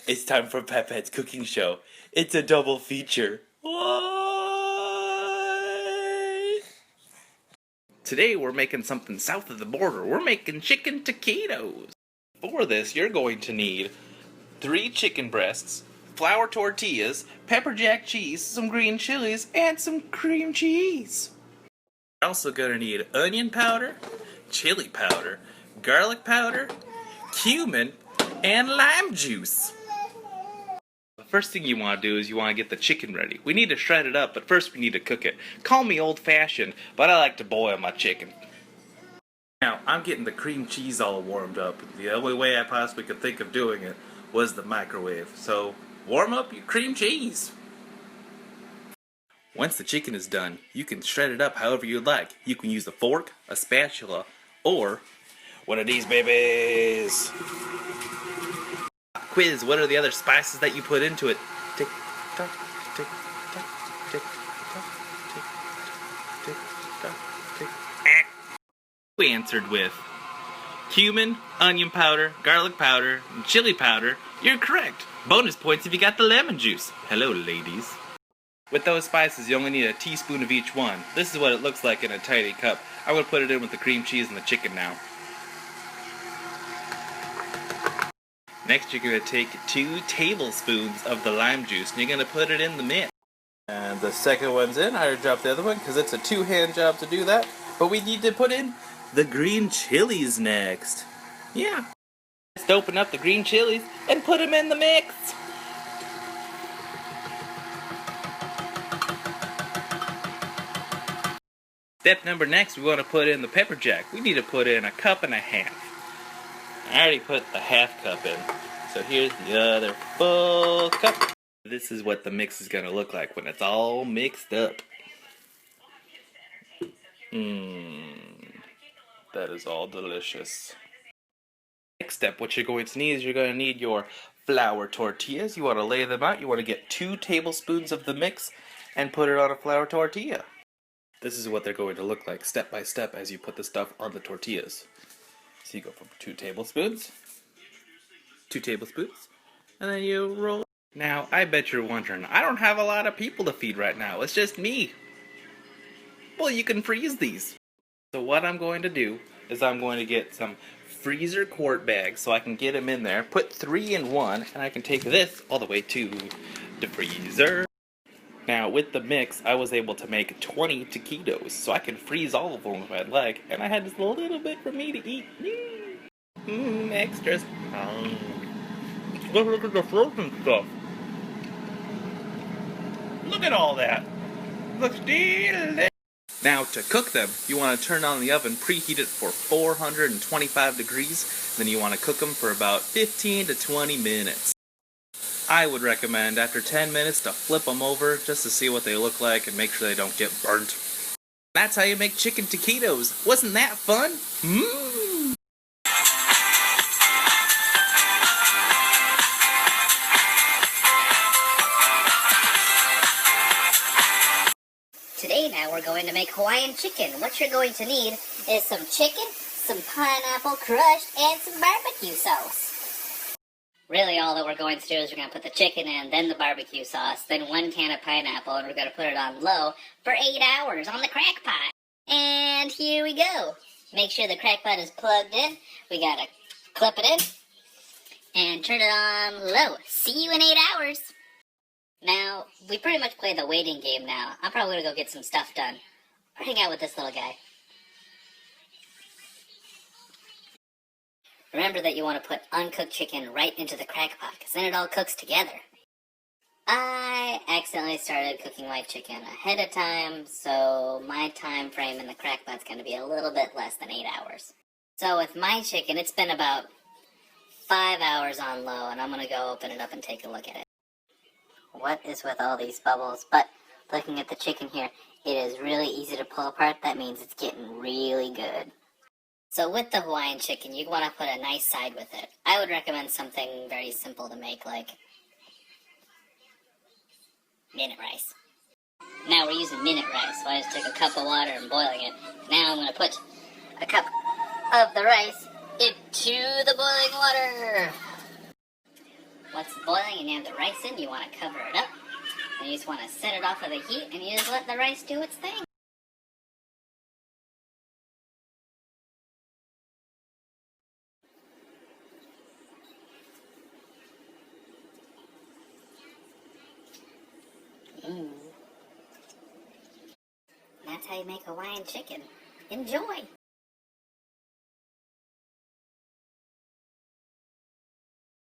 It's time for Pepette's cooking show. It's a double feature. What? Today we're making something south of the border. We're making chicken taquitos. For this, you're going to need 3 chicken breasts, flour tortillas, pepper jack cheese, some green chilies, and some cream cheese. You're also going to need onion powder, chili powder, garlic powder, cumin, and lime juice. The first thing you want to do is you want to get the chicken ready. We need to shred it up, but first we need to cook it. Call me old-fashioned, but I like to boil my chicken. Now, I'm getting the cream cheese all warmed up. The only way I possibly could think of doing it was the microwave. So, warm up your cream cheese. Once the chicken is done, you can shred it up however you'd like. You can use a fork, a spatula, or one of these babies. Quiz, what are the other spices that you put into it? Tick tock, tick tock, tick tock, tick tock, tick tock, tick tock. We answered with cumin, onion powder, garlic powder, and chili powder. You're correct. Bonus points if you got the lemon juice. Hello, ladies. With those spices, you only need a teaspoon of each one. This is what it looks like in a tiny cup. I'm going to put it in with the cream cheese and the chicken now. Next, you're going to take 2 tablespoons of the lime juice and you're going to put it in the mix. And the second one's in. I already dropped the other one because it's a 2-hand job to do that. But we need to put in the green chilies next. Yeah. Just open up the green chilies and put them in the mix. Step number next, we want to put in the pepper jack. We need to put in 1.5 cups. I already put the 1/2 cup in. So here's the other full cup. This is what the mix is going to look like when it's all mixed up. That is all delicious. Next step, what you're going to need is you're going to need your flour tortillas. You want to lay them out. You want to get 2 tablespoons of the mix and put it on a flour tortilla. This is what they're going to look like step by step as you put the stuff on the tortillas. So you go from 2 tablespoons, 2 tablespoons, and then you roll. Now, I bet you're wondering, I don't have a lot of people to feed right now. It's just me. Well, you can freeze these. So what I'm going to do is I'm going to get some freezer quart bags so I can get them in there, put 3 in one, and I can take this all the way to the freezer. Now, with the mix, I was able to make 20 taquitos, so I can freeze all of them if I'd like, and I had just a little bit for me to eat. Extras. Look at the frozen stuff. Look at all that. Looks delicious. Now, to cook them, you want to turn on the oven, preheat it for 425 degrees, then you want to cook them for about 15 to 20 minutes. I would recommend after 10 minutes to flip them over just to see what they look like and make sure they don't get burnt. That's how you make chicken taquitos. Wasn't that fun? Today now we're going to make Hawaiian chicken. What you're going to need is some chicken, some pineapple crushed, and some barbecue sauce. Really, all that we're going to do is we're going to put the chicken in, then the barbecue sauce, then 1 can of pineapple, and we're going to put it on low for 8 hours on the crockpot. And here we go. Make sure the crockpot is plugged in. We got to clip it in and turn it on low. See you in 8 hours. Now, we pretty much play the waiting game now. I'm probably going to go get some stuff done or hang out with this little guy. Remember that you want to put uncooked chicken right into the crockpot, because then it all cooks together. I accidentally started cooking my chicken ahead of time, so my time frame in the crockpot's going to be a little bit less than 8 hours. So with my chicken, it's been about 5 hours on low, and I'm going to go open it up and take a look at it. What is with all these bubbles? But looking at the chicken here, it is really easy to pull apart. That means it's getting really good. So with the Hawaiian chicken, you want to put a nice side with it. I would recommend something very simple to make, like minute rice. Now we're using minute rice, so I just took a cup of water and boiling it. Now I'm going to put a cup of the rice into the boiling water. Once it's boiling and you have the rice in, you want to cover it up. And you just want to set it off of the heat and you just let the rice do its thing. That's how you make Hawaiian chicken. Enjoy!